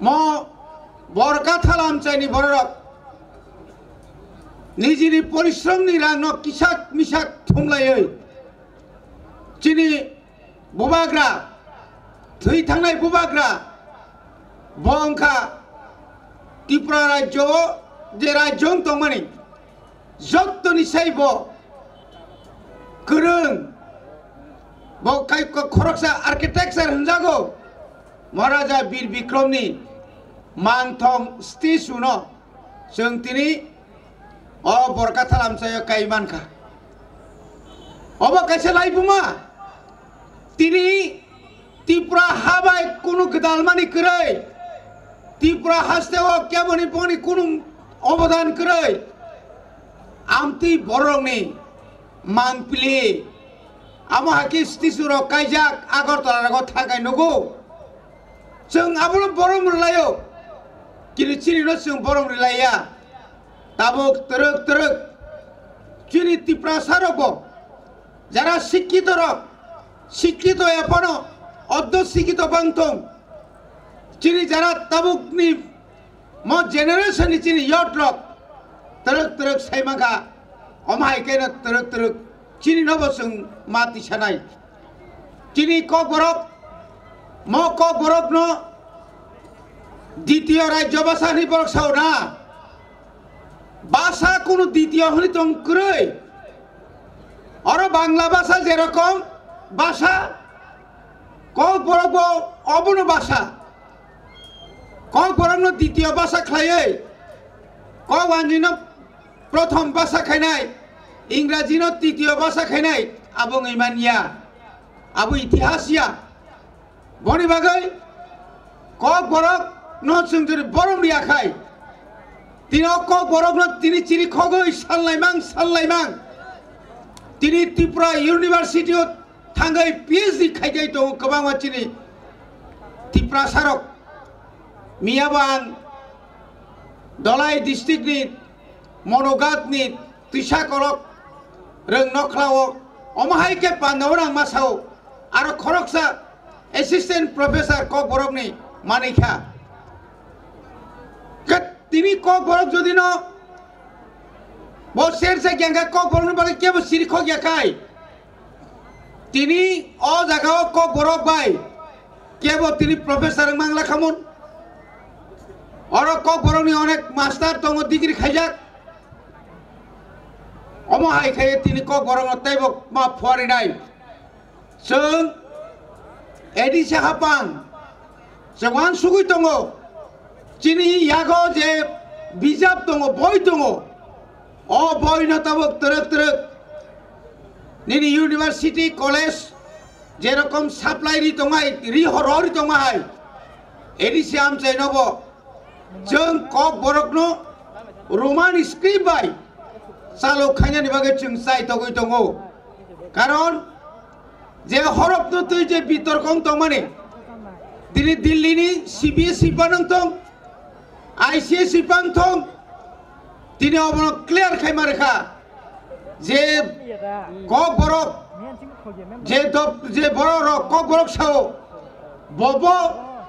म बरका थालाम चाइनि बररक निजिनि परिश्रमनि रांनो किसाक मिसाक थुमलायै चिनि बुबाग्रा थै थांनाय बुबाग्रा बंखा त्रिपुरा राज्य जे राज्य दंमानि जत्तनि साइब गोरों खरकसा आर्किटेक्चार होनजागौ महाराजा बीर बिक्रमनि मांथं स्टेचु न जों तिनि अ बरका थालामसायाव काइमानखा अब कैसे लाइबुमा तिनि त्रिपुरा हाबाय कुनु गदालमानि करै त्रिपुरा हास्तेव केबनि पनि कुनु अवदान करै आमति बरंनि मांपली आमो हाकि स्टेचुर काइजाक आगरतला रागो थागाय नगौ जों आबो बरं रलायो किनि चिनिनो जों बरं रलाया ताबुक तरक तरक चिनि त्रिपुरा सारबो যারা শিক্ষিত শিক্ষিত এখনো অর্ধ শিক্ষিত বাংথং চিনি যারা তাবুকনি ম জেনারেশন চিনি ইয়ট রক তরক তরক সাইমাগা অমাই কেন তরক তরক চিনি নবসং মাতি সানাই চিনি ক বরক ম ক বরক ন দ্বিতীয় রাজ্য ভাষা নি বরক সাও না ভাষা কোন দ্বিতীয় হলি তং কই और बांग्ला भाषा जेरकम भाषा क बरक अबन भाषा क बरक द्वितीय भाषा खाये क वांजिन प्रथम भाषा खानाय इंग्राजी न तृतीय भाषा खानाय आबुं इमानिया आबु इतिहासिया बनि बागै क बरक न जों जेरै बरम रियाखाय तिनो क बरक न तिनि चिरि खगै सानलायमां तिनी त्रिपुरा यूनिवर्सिटी थांगै पीएचडी खाइदै दं गोबां मानसिनि त्रिपुरा सारक मियाबां दलाई डिस्ट्रिक्टनि मनोगातनि त्रिसाकरक रों नख्लाव अमाहायके पान्दावरां मासाव आरो खरकसा एसिस्टेंट प्रोफेसर क बरकनि मानिखा तिनी क बरक जदि न बसेर से गंगा को बरन बागे के सिरि ख गयाखाय तिनी अ जागाव क बरक बाय केबो तिनी प्रोफेसर मांगला खामोन और क बरकनि अनेक मास्टार दङ डिग्री खायजाक अम हायखाय तिनी क बरक तैबो मा फरायनाय जों एडिसे हापां जवान सुगै दङ तिनी यागो जे बिजाब दङ बय दङ ओ बय न तबक तरक तरक निनी यूनिवर्सिटी कॉलेज जेरकम सप्लाई रि दंगाय रि हररि दंगाय एडिसे आमचाय नबो जों क बरकनो रोमान स्क्रिप्ट बाय सालो खायनानि बागै जों साय तगै दङ कारण जे हरफ न तुइ जे बितरकं दंमाने दिनै दिल्लीनि सीबीएसई बानंथं आईसीएसई बानथं तिनी अबन क्लियर खायमारखा जे क बरक जे बरक क बरक साव बब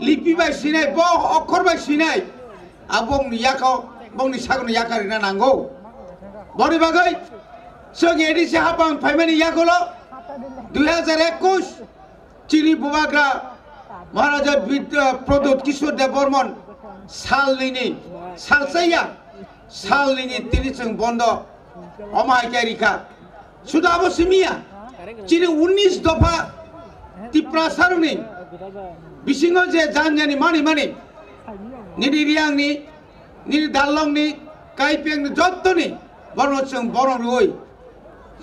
लिपि बाय सिनाय ब अक्षर बाय सिनाय आबं याखौ बंनि सागन याकारिना नांगौ बनि बागै जों एडिसे हाबां फाइमानि याखौल 2021 चिनि बुबाग्रा महाराजा प्रदोत किशोर देव बर्मन सालनि सालसैया सालनि तिनि जों बन्द अमायकारिखा सुदाबो सिमिया चिनि 19 दफा त्रिपुरा सारनि बिसिङो जे जानजानि मानि निनि रियांनि निनि दालंनि काइपेंनि जत्तनि बर्न जों बरन रय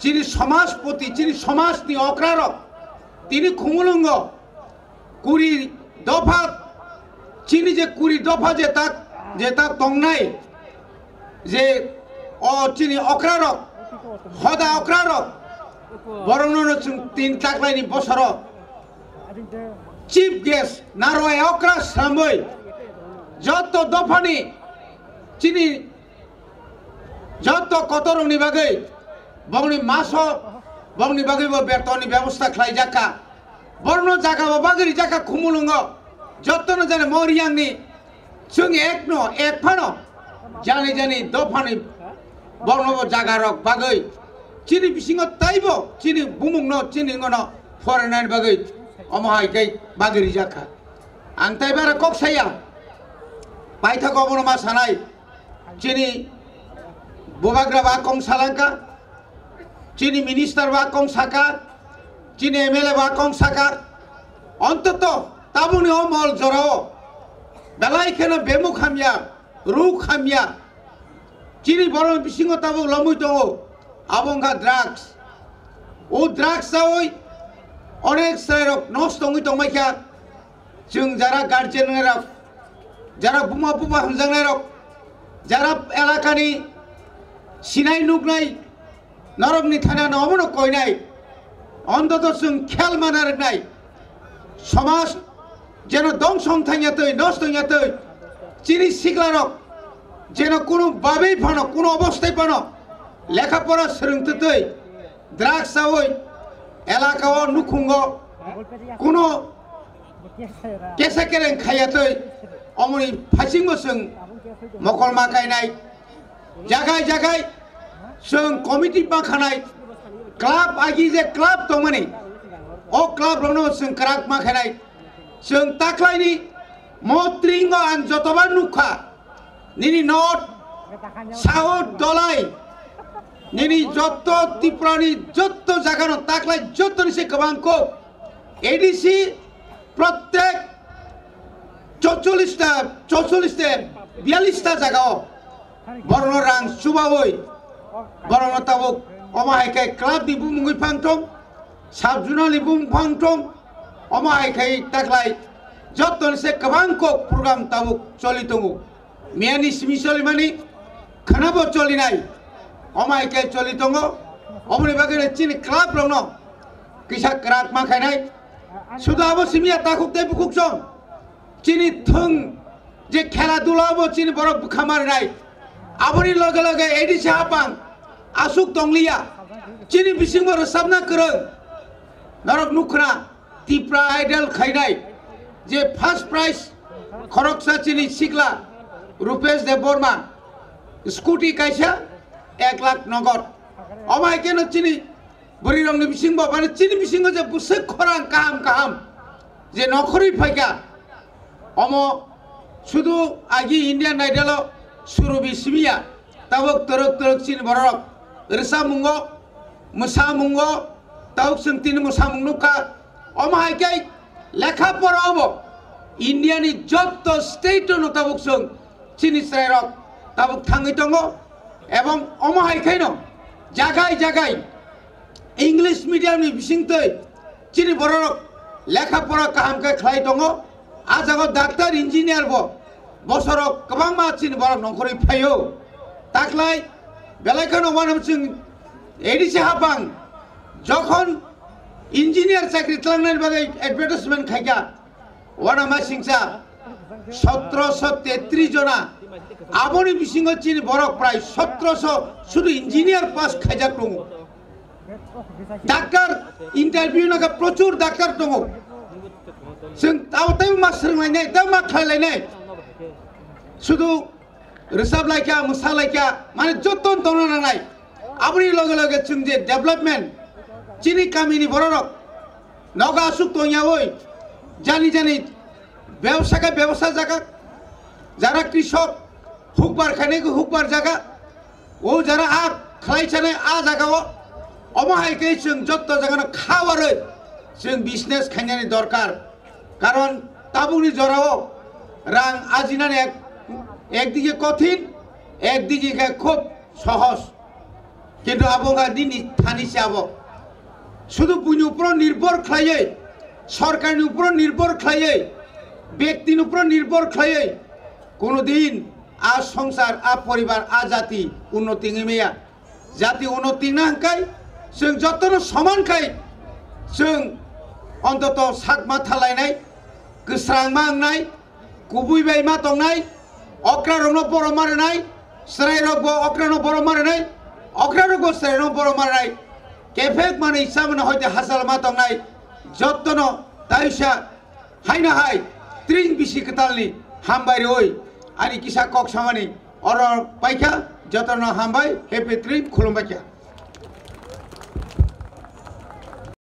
चिनि समाजपति चिनि समाजनि अक्रारक तिनि खुमुलुंग 20 दफा चिनि जे 20 दफा जे ताक दंनाय जे चिनि अक्रारक हदा अक्रारक बरंनो जों 3 ताकलायनि बसर चीफ गेस्ट नारवाय अक्रा सामै जत दफानि चिनि जत कतरंनि बागै बंनि मासो बंनि बागैबो बेतननि व्यवस्था खालायजाका बरनो जागा बागै जाका खुमुलुंग जतनो जाने मरियांनि जों एक न एक फानो जानि जानि दफानि बर्नब जागारक बागै चिनि बिसिङाव ताइबो चिनि बुमुंनो चिनि गनो फरायनाय बागै अमहायकै बागरि जाखा आं ताइबारा कक साया पाइथा गबनो मा सानाय चिनि बुबाग्रा बा कं सालांका चिनि मिनिस्टार बा कं साका चिनि एमएलए बा कं साका অন্তত তাবুনি অমল জরাও বেলাইখানে বেমু খামিয়া রু খামিয়া চিনি বড় বিসিং তাবু লমুই দङ আবঙ্গা ড্রাগস ও ড্রাগস ওই অনেক সাইরক নষ্ট দङই দমাইখা जों যারা গার্জেন রক যারা বুমা বুবা হামজাংনাই রক যারা এলাকানি সিনাই নুগনাই নরমনি থানা নমনো কইনাই অন্তত जों খেল মানার নাই সমাজ যেন দংশন থাইয়াতৈ নষ্ট হইয়াতৈ চিনি সিগলারক যেন কোনো ভাবেই ফানো কোনো অবস্থায় ফানো লেখাপড়া সোलोंतৈ ড্রাগস ওই এলাকাও নুখুঙ্গ কোনো কেসা কেরেং খাইয়াতৈ অমনি ফাইसिंबो जों मकल माखायनाय জায়গায় জায়গায় जों कमिटि माखानाय क्लाब आगि जे क्लाब दंमोन ओ क्लाब रनो जों क्राक माखानाय जों ताख्लायनि मत्रिंग आं जतबा नुखा निनि नट साउथ दलाय निनि जत्त त्रिपुरानि जत्त जागानो ताख्लाय जत्तनिसे गोबांखौ एडिसि प्रत्येक 44 जागाव बरनो रां सुबावै बरनो ताबुक अमाहायखाय क्लाब नि बुमुङै फांथं साबजुनालि बुमुं फांथं अमाहायखाय ताख्लाय जत्तनिसे गोबांखौ प्रग्राम ताबुक चलिदङ मियानि सिमि चलिमानि खानाबो चलिनाय अमाहायखाय चलिदङ अमनि बागै चिनि क्लाब रनो किसा क्राक माखायनाय सुदाबो सिमिया ताखुकते बुकुकसं चिनि थं जे खेला दुलाबो चिनि बरक बुखामारनाय आबनि लगे लगे एडिसि हापां आसुक दंलिया चिनि बिसिंबो रोसाबना गोरों नरक नुखना त्रिपुरा आइडल खायनाय जे फार्स्ट प्राइज खरकसा चिनि सिगला रुपेश देव बर्मा स्कुटी कायसा 1 लाख नगद अमायकेनो चिनि बुरिरंनि बिसिंबो माने चिनि बिसिंगो जे बुसे खरां काहाम काहाम जे नखरै फायगा अमो शुधु आगि इंडियन आइडल सुरभि सिमिया ताबक तरक तरक चिनि बरक रसा मुंगो मुसा मुंगो ताबक जों तिनि मुसा मुंनुखा अमाहायखाय लेखा परावबो इंडियानि जत्त स्टेटनो ताबक जों चिनि स्रायरक ताबक थाङै दङ एवं अमाहायखायनो जागाय जागाय इंलिश मीडियमनि बिसिंतै चिनि बरक लेखा परा काहामखाय खालाय दङ आजागो डाक्टर इंजिनियर बो बसरक गोबां मा चिनि बरक नखरै फायो ताख्लाय बेलायखानो मानम जों एडिसि हाबां जखन इंजिनियर चाकरि खालामनायनि बागै एडभार्टाइजमेन्ट खायगा वाना मा सिंसा 1733 जना आबनि बिसिङाव चिनि बरक प्राय 1700 शुधु इंजिनियर पास खायजाक दङ डाक्टर इंटरव्यू नागा प्रचुर डाक्टर दङ जों तावताय मा सोलोंलायनाय दा मा खालायलायनाय शुधु रोजाबलायखा मोसालायखा माने जतन दंना नाय आबनि लगे लगे जों जे डेभलपमेन्ट चिनि गामिनि बरक नगा सुख दंयावै जानि जानि व्यवसा जागा जारा कृषक हुकबार खायनायखौ हुकबार जागा ओ जारा आ खालायसानाय आ जागाव अमाहायखाय जों जत्त जागानो खावारै जों बिजनेस खायनायनि दरकार कारण ताबुनि जराव रां आजिनानै একদিকে কঠিন একদিকে খুব সহজ কিন্তু আবঙ্গা দিনি থানিছে আব শুধু বুনি উপর নির্ভর খাইয়ে সরকারের উপর নির্ভর খাইয়ে ব্যক্তির উপর নির্ভর খাইয়ে কোনোদিন আ সংসার আ পরিবার আ জাতি উন্নতি মেয়া জাতি উন্নতি না হাঙ্কাই जों যতন সমান খাই जों অন্তত সাকমা থালাইনাय गोस्रां मांनाय गुबुयबाय मा दंनाय अक्रा रंनो बर मारनाय स्रायरगबो अक्रानो बर मारनाय अक्रारगबो स्रायनो बर मारनाय केफेक माने इसामनो हयते हासाल मा दंनाय जत्तनो दाइसा हायना हाय त्रिं बिसि कतालनि हामबायरै ani kisa kok samani oror paika jatana hambai hepe trip khulum bakia